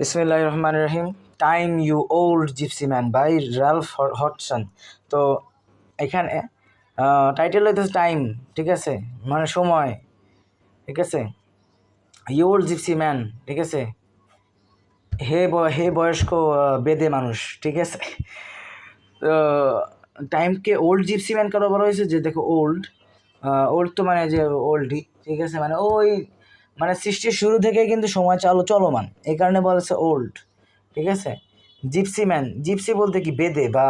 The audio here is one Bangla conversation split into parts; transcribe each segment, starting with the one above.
বিসমিল্লাহির রহমানির রহিম। Time you old gypsy man by Ralph Hodgson. তো এখানে টাইটেল হইতেছে টাইম, ঠিক আছে, মানে সময়, ঠিক আছে। ইউ ওল্ড জিপসি ম্যান, ঠিক আছে, হে বয়স্ক বেদে মানুষ, ঠিক আছে। তো টাইমকে ওল্ড জিপসি ম্যান কেন বলা হয়েছে? যে দেখো ওল্ড, ওল্ড তো মানে যে ওল্ডই, ঠিক আছে, মানে ওই মানে সৃষ্টির শুরু থেকেই কিন্তু সময় চলমান, এই কারণে বলা হচ্ছে ওল্ড, ঠিক আছে। জিপসি ম্যান, জিপসি বলতে কি বেদে বা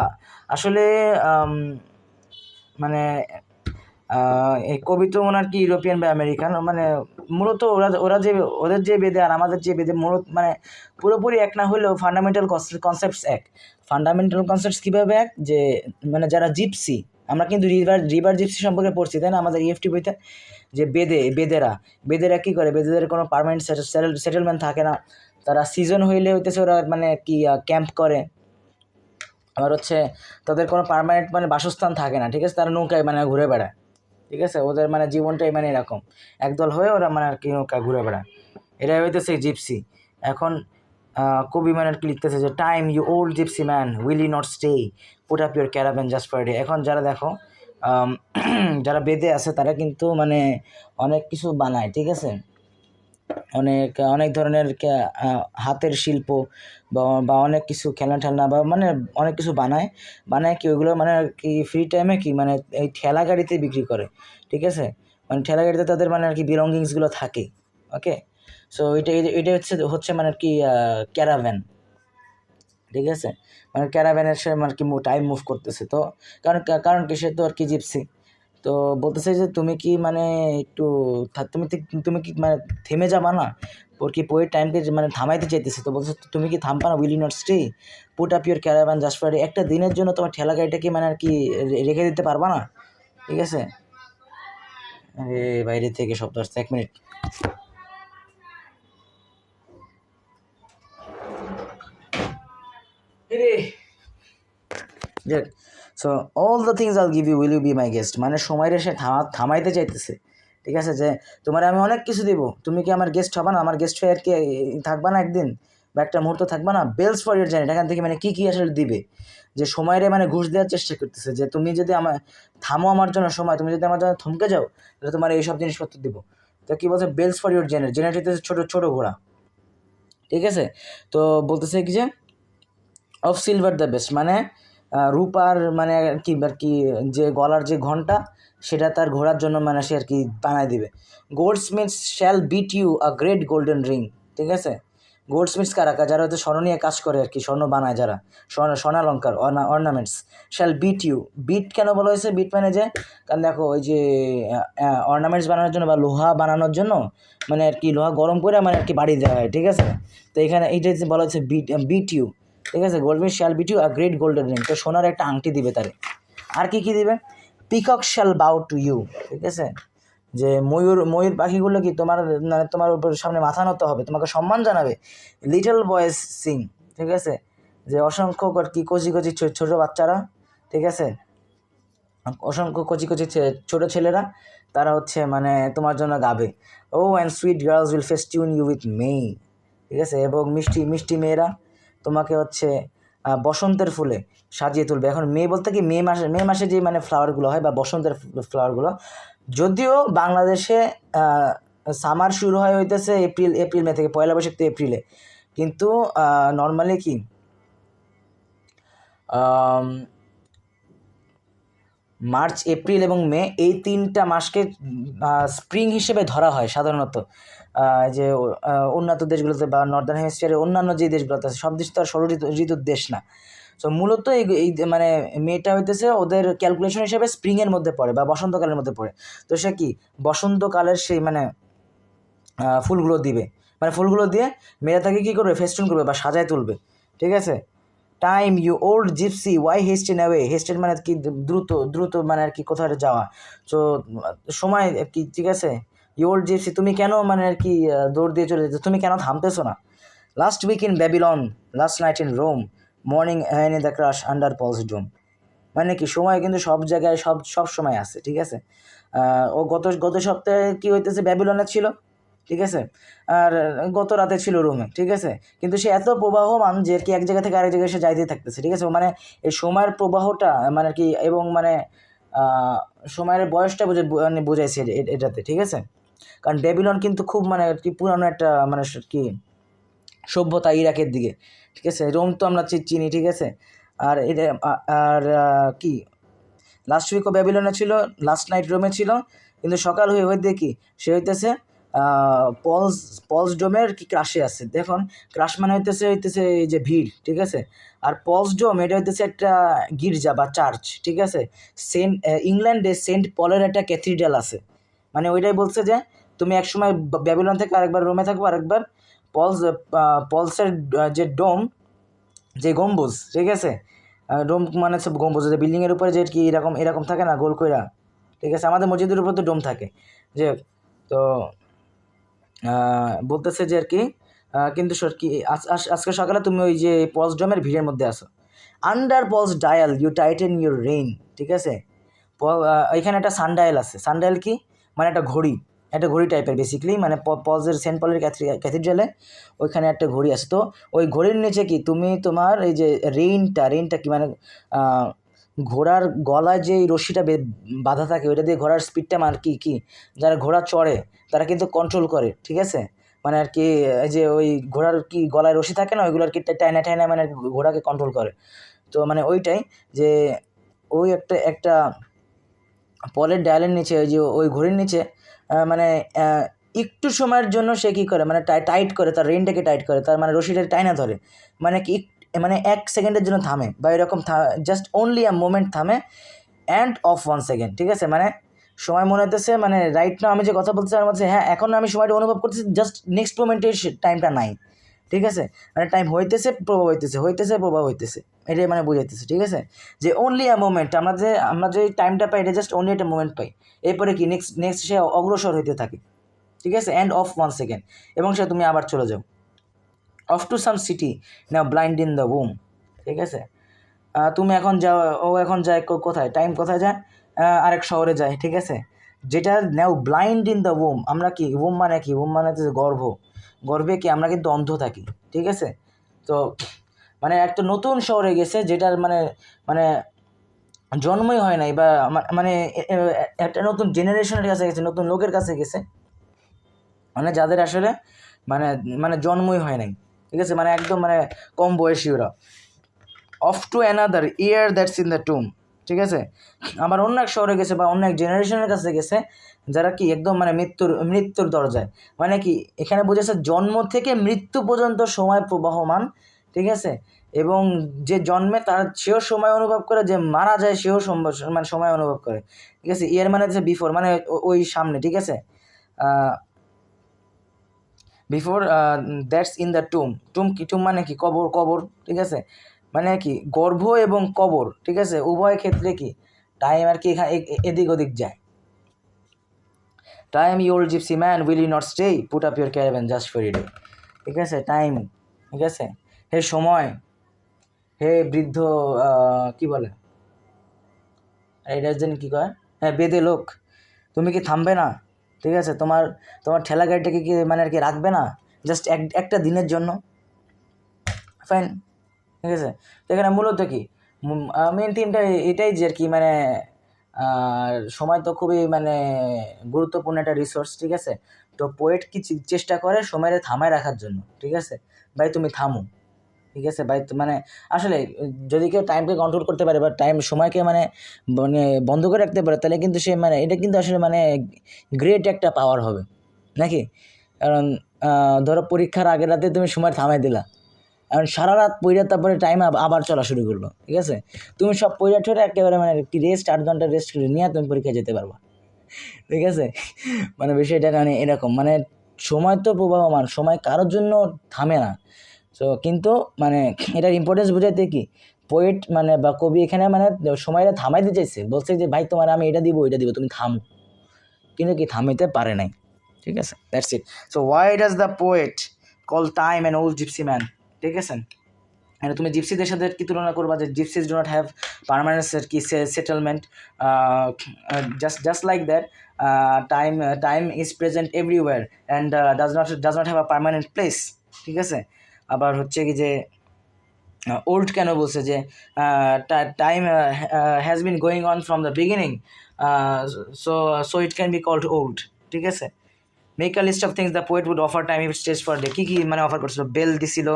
আসলে মানে এই কবি তো ওনার কি ইউরোপিয়ান বা আমেরিকান, মানে মূলত ওরা ওরা যে ওদের যে বেদে আর আমাদের যে বেদে মূলত মানে পুরোপুরি এক না হলেও ফান্ডামেন্টাল কনসেপ্টস এক। ফান্ডামেন্টাল কনসেপ্টস কীভাবে এক? যে মানে যারা জিপসি, আমরা কিন্তু রিভার জিপসি সম্পর্কে পড়ছি, তাই না, আমাদের ইএফটি বইতে, যে বেদেরা কী করে, বেদেদের কোনো পার্মানেন্ট সেটেলমেন্ট থাকে না, তারা সিজন হইলে হইতেছে ওরা মানে কি ক্যাম্প করে, আবার হচ্ছে তাদের কোনো পার্মানেন্ট মানে বাসস্থান থাকে না, ঠিক আছে, তারা নৌকায় মানে ঘুরে বেড়ায়, ঠিক আছে, ওদের মানে জীবনটাই মানে এরকম একদল হয়ে ওরা মানে আর কি নৌকা ঘুরে বেড়ায়, এটাই হইতেছে জিপসি। এখন কবি মানে আর কি লিখতেছে যে time you old gypsy man will you not stay put up your caravan just for day. এখন যারা দেখো যারা বেদে আছে তারা কিন্তু মানে অনেক কিছু বানায়, ঠিক আছে, অনেক অনেক ধরনের হাতের শিল্প বা অনেক কিছু খেলনা বা মানে অনেক কিছু বানায় কি ওইগুলো মানে আর কি ফ্রি টাইমে কি মানে এই ঠেলা গাড়িতে বিক্রি করে, ঠিক আছে, মানে ঠেলা গাড়িতে তাদের মানে আর কি বিলঙ্গিংসগুলো থাকে। ওকে, সো এটা হচ্ছে মানে আর কি ক্যারাভ্যান, ঠিক আছে, মানে ক্যারাভ্যানের সে মানে কি টাইম মুভ করতেছে। তো কারণ কি, সে তো আর কি জিপসি। তো বলতেছে যে তুমি কি মানে একটু তুমি কি মানে থেমে যাবা না? ওর কি পোয়ের টাইমকে মানে থামাইতে চাইতেছে। তো বলতেছে তুমি কি থামবা না? Will you not stay put up your caravan just for একটা দিনের জন্য তোমার ঠেলা গাড়িটা কি মানে আর কি রেখে দিতে পারবা না? ঠিক আছে, আরে বাইরে থেকে শব্দ আসছে, 1 মিনিট। So all the things I'll give you will you be my guest, মানে সময়ের সে থামাইতে চাইতেছে, ঠিক আছে, যে তোমার আমি অনেক কিছু দিব, তুমি কি আমার গেস্ট হবা না? আমার গেস্ট হয়ে আর কি থাকবা না একদিন বা একটা মুহূর্ত থাকবা না? বেলস ফর ইউর জার্নি, এখান থেকে মানে কী আসলে দিবে, যে সময়ের মানে ঘুষ দেওয়ার চেষ্টা করতেছে, যে তুমি যদি আমার থামো আমার জন্য সময়, তুমি যদি আমার জন্য থমকে যাও তাহলে তোমার এইসব জিনিসপত্র দিব। তো কী বলছে? বেলস ফর ইউর জেনারেট হইতেছে ছোটো ঘোড়া, ঠিক আছে। তো বলতেছে কি যে অফ সিলভার দ্য বেস্ট, মানে রূপার মানে আর কি যে গলার যে ঘন্টা সেটা তার ঘোড়ার জন্য মানে সে আর কি বানায় দিবে। Goldsmiths shall beat you a great golden ring, ঠিক আছে। গোল্ডস্মিথস কারা? যারা হয়তো স্বর্ণ নিয়ে কাজ করে আর কি, স্বর্ণ বানায় যারা, স্বর্ণালঙ্কার ornaments. Shall beat you, beat কেন বলা হয়েছে? বিট মানে যে, কারণ দেখো ওই যে অর্নামেন্টস বানানোর জন্য বা লোহা বানানোর জন্য মানে আর কি লোহা গরম করে মানে আর কি বাড়ি দেওয়া হয়, ঠিক আছে। তো এখানে এইটা বলা হচ্ছে বিট ইউ, ঠিক আছে। Goldsmith shall beat you a great golden ring, তো সোনার একটা আংটি দিবে তারে। আর কি দিবে? Peacock shall bow to you, ঠিক আছে, যে ময়ূর পাখিগুলো কি তোমার মানে তোমার উপর সামনে মাথা নত হবে, তোমাকে সম্মান জানাবে। লিটল বয়েজ সিং, ঠিক আছে, যে অসংখ্য আর কি কচি ছোটো বাচ্চারা, ঠিক আছে, অসংখ্য কচি ছোটো ছেলেরা তারা হচ্ছে মানে তোমার জন্য গাবে। ও and sweet girls will festoon you with May, ঠিক আছে, এবং মিষ্টি মেয়েরা তোমাকে হচ্ছে বসন্তের ফুলে সাজিয়ে তুলবে। এখন মে বলতে কি মে মাসে যে মানে ফ্লাওয়ারগুলো হয় বা বসন্তের ফ্লাওয়ারগুলো, যদিও বাংলাদেশে সামার শুরু হইতেছে এপ্রিল মে থেকে, পয়লা বৈশাখ তো এপ্রিলে, কিন্তু নর্মালি কি মার্চ, এপ্রিল এবং মে এই 3টা মাসকে স্প্রিং হিসেবে ধরা হয় সাধারণত। যে উন্নত দেশগুলোতে বা নর্দার্ন হেমিস্ফিয়ারের অন্যান্য যে দেশগুলোতে আছে, সব দেশ তো আর ষড় ঋতুর দেশ না। সো মূলত এই মানে মেটা হইতেছে ওদের ক্যালকুলেশন হিসেবে স্প্রিংয়ের মধ্যে পড়ে বা বসন্তকালের মধ্যে পড়ে। তো সে কি বসন্তকালের সেই মানে ফুলগুলো দিবে, মানে ফুলগুলো দিয়ে মেয়েরা তাকে কী করবে? ফেস্টুন করবে বা সাজায় তুলবে, ঠিক আছে। Time you old gypsy why hasten away, hasten মানে কি দ্রুত মানে আর কি কোথাও যাওয়া। সো সময় কি, ঠিক আছে, ইউ ওল্ড জিপসি তুমি কেন মানে আর কি দৌড় দিয়ে চলে যেতে, তুমি কেন থামতেছো না? Last week in Babylon, last night in Rome, morning and in the crush under Paul's dome, মানে কি সময় কিন্তু সব জায়গায় সব সময় আছে, ঠিক আছে। ও গত সপ্তাহে কি হইতেছে? ব্যাবিলনে ছিল, ঠিক আছে, আর গত রাতে ছিল রুমে, ঠিক আছে, কিন্তু সে এত প্রবাহমান যে আর কি এক জায়গা থেকে আরেক জায়গায় সে যাইতেই থাকতেছে, ঠিক আছে, মানে এই সময়ের প্রবাহটা মানে আর কি, এবং মানে সময়ের বয়সটা মানে বোঝাইছে এটাতে, ঠিক আছে। কারণ ব্যাবিলন কিন্তু খুব মানে আর কি পুরানো একটা মানে কি সভ্যতা ইরাকের দিকে, ঠিক আছে। রোম তো আমরা চিনি, ঠিক আছে। আর এটা আর কি লাস্ট উইকও ব্যাবিলনে ছিল, লাস্ট নাইট রোমে ছিল, কিন্তু সকাল হয়ে দেখি সে হইতেছে পলস পলস ডোমের কি ক্রাশে আছে। দেখুন ক্রাশ মানে হইতেছে এই যে ভিড়, ঠিক আছে। আর পলস ডোম এটা হইতেছে একটা গির্জা বা চার্চ, ঠিক আছে। ইংল্যান্ডে সেন্ট পলের একটা ক্যাথিড্রাল আছে, মানে ওইটাই বলছে যে তুমি একসময় ব্যাবিলন থেকে আরেকবার রোমে থাকবো, আরেকবার পলসের যে ডোম, যে গম্বুজ, ঠিক আছে। ডোম মানে সব গম্বুজ, যে বিল্ডিংয়ের উপরে যে কি এরকম এরকম থাকে না গোল কইরা, ঠিক আছে। আমাদের মসজিদের উপর তো ডোম থাকে, যে তো বলতেছে যে আর কি কিন্তু কি আজকে সকালে তুমি ওই যে পলস ডোমের ভিড়ের মধ্যে আসো। Under Paul's dial you tighten your rein, ঠিক আছে। এখানে একটা সানডায়াল আছে। সানডায়াল কি মানে একটা ঘড়ি, একটা ঘড়ি টাইপের বেসিক্যালি, মানে পলসের সেন্ট পলের ক্যাথিড্রালে ওইখানে একটা ঘড়ি আছে। তো ওই ঘড়ির নিচে কি তুমি তোমার এই যে রেইনটা কি মানে ঘোড়ার গলায় যে রশিটা বাঁধা থাকে ওইটা দিয়ে ঘোড়ার স্পিডটা মানে কি যারা ঘোড়া চড়ে তারা কিন্তু কন্ট্রোল করে, ঠিক আছে। মানে আর কি এই যে ওই ঘোড়ার কি গলায় রশি থাকে না, ওইগুলো আর কি টাইনা মানে ঘোড়াকে কন্ট্রোল করে। তো মানে ওইটাই যে ওই একটা পলের ডায়ালের নিচে ওই যে ওই ঘড়ির নিচে মানে একটু সময়ের জন্য সে কী করে মানে টাইট করে, তার রেইনটাকে টাইট করে, তার মানে রশিটা টাইনা ধরে, মানে কি মানে 1 সেকেন্ডের জন্য থামে বা এরকম জাস্ট অনলি আ মোমেন্ট থামে, অ্যান্ড অফ 1 সেকেন্ড, ঠিক আছে। মানে সময় মনে হতেছে মানে রাইট না আমি যে কথা বলতেছি আমার মধ্যে, হ্যাঁ এখন আমি সময়টা অনুভব করতেছি, জাস্ট নেক্সট মোমেন্টের টাইমটা নাই, ঠিক আছে। মানে টাইম হইতেছে প্রভাব হইতেছে প্রভাব হইতেছে, এটাই মানে বুঝাইতেছে, ঠিক আছে। যে অনলি আ মোমেন্ট, আমরা যে টাইমটা পাই এটা জাস্ট অনলি একটা মোমেন্ট পাই, এরপরে কি নেক্সট সে অগ্রসর হইতে থাকে, ঠিক আছে। অ্যান্ড অফ 1 সেকেন্ড, এবং সে তুমি আবার চলে যাও। Off to some city now blind in the womb, ঠিক আছে। তুমি এখন যাও, ও এখন যায় কোথায়, টাইম কোথায় যায়, আরেক শহরে যায়, ঠিক আছে। যেটা নাও ব্লাইন্ড ইন দ্য উম, আমরা কি উম মানে কি, উম মানে হচ্ছে গর্ভে কি আমরা কিন্তু অন্ধ থাকি, ঠিক আছে। তো মানে একটা নতুন শহরে গেছে যেটার মানে মানে জন্মই হয় নাই, বা মানে একটা নতুন জেনারেশনের কাছে গেছে, নতুন লোকের কাছে গেছে, মানে যাদের আসলে মানে মানে জন্মই হয় নাই, ঠিক আছে, মানে একদম মানে কম বয়সী ওরা। Of to another year that's in the টুম, ঠিক আছে। আবার অন্য এক শহরে গেছে বা অন্য এক জেনারেশনের কাছে গেছে যারা কি একদম মানে মৃত্যুর দরজায়, মানে কি এখানে বোঝাচ্ছে জন্ম থেকে মৃত্যু পর্যন্ত সময় প্রবাহমান, ঠিক আছে। এবং যে জন্মে সেও সময় অনুভব করে, যে মারা যায় সেও মানে সময় অনুভব করে, ঠিক আছে। ইয়ার মানে হচ্ছে বিফোর, মানে ওই সামনে, ঠিক আছে। বিফোর দ্যাটস ইন দ্য টুম কি, টুম মানে কি কবর, ঠিক আছে। মানে কি গর্ভ এবং কবর, ঠিক আছে, উভয় ক্ষেত্রে কি টাইম আর কি এদিক ওদিক যায়। Time you old gypsy man will you not stay, put up your caravan just for a day, ঠিক আছে। টাইম, ঠিক আছে, হে সময়, হে বৃদ্ধ কি বলে এটার জন্য কী কয়, হ্যাঁ বেদে লোক, তুমি কি থামবে না, ঠিক আছে। তোমার ঠেলা গাড়িটাকে কি মানে আর কি রাখবে না জাস্ট একটা দিনের জন্য, ফাইন, ঠিক আছে। তো এখানে মূলত কি মেন থিমটা এটাই যে আর কি মানে সময় তো খুবই মানে গুরুত্বপূর্ণ একটা রিসোর্স, ঠিক আছে। তো পোয়েট কি চেষ্টা করে সময়টা থামায় রাখার জন্য, ঠিক আছে। ভাই তুমি থামো, ঠিক আছে ভাই, মানে আসলে যদি কেউ টাইমকে কন্ট্রোল করতে পারে বা সময়কে মানে মানে বন্ধ করে রাখতে পারে, তাহলে কিন্তু সে মানে এটা কিন্তু আসলে মানে গ্রেট একটা পাওয়ার হবে নাকি। কারণ ধরো পরীক্ষার আগের রাতে তুমি সময় থামাই দিলা, এখন সারা রাত পইরা তারপরে টাইম আবার চলা শুরু করলো, ঠিক আছে। তুমি সব পইরা ঠরে একেবারে মানে একটি রেস্ট 8 ঘন্টা রেস্ট করে নিয়ে তুমি পরীক্ষায় যেতে পারবা, ঠিক আছে। মানে বিষয়টা মানে এরকম, মানে সময় তো প্রবাহমান, সময় কারোর জন্য থামে না। সো কিন্তু মানে এটার ইম্পর্টেন্স বোঝাইতে কি পোয়েট মানে বা কবি এখানে মানে সময়টা থামাইতে চাইছে, বলছে যে ভাই তোমার আমি এটা দিব তুমি থামো, কিন্তু কি থামাইতে পারে নাই, ঠিক আছে। That's it. So why does the poet call time an old gypsy man, ঠিক আছে। মানে তুমি জিপসিদের সাথে কি তুলনা করবা যে gypsies do not have permanent কি settlement, just like that time is present everywhere and does not have a permanent place. ঠিক আছে, আবার হচ্ছে কি যে ওল্ড কেন বলছে যে time has been going on from the beginning, so so it can be called old. ঠিক আছে, make a list of things the poet would offer time if stage for day. কী কী মানে অফার করছিল, বেল দিছিল,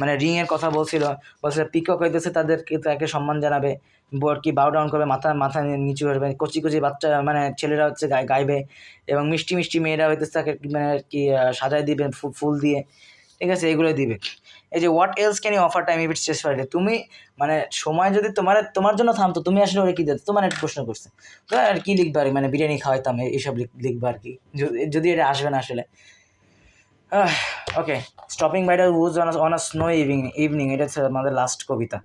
মানে রিংয়ের কথা বলছিল, বলছিল পিকক হইতেছে তাদেরকে তাকে সম্মান জানাবে, বোর কি বাউ ডাউন করবে, মাথা মাথা নিচু করবে, কচি কচি বাচ্চা মানে ছেলেরা হচ্ছে গাইবে, এবং মিষ্টি মিষ্টি মেয়েরা হইতেছে তাকে মানে কি সাজায় দিবে ফুল দিয়ে। ঠিক আছে, এগুলোই দিবে। এই যে what else can you offer time if it's stays for day, তুমি মানে সময় যদি তোমার জন্য থামতো, তুমি আসলে ওরা কী দিত, তোমার একটা প্রশ্ন করছে তো আর কি লিখবা, আর কি মানে বিরিয়ানি খাওয়াইতাম এইসব লিখবা আর কি, যদি এটা আসবে না আসলে। Okay, stopping by the woods on a snow evening, এটা হচ্ছে আমাদের লাস্ট কবিতা।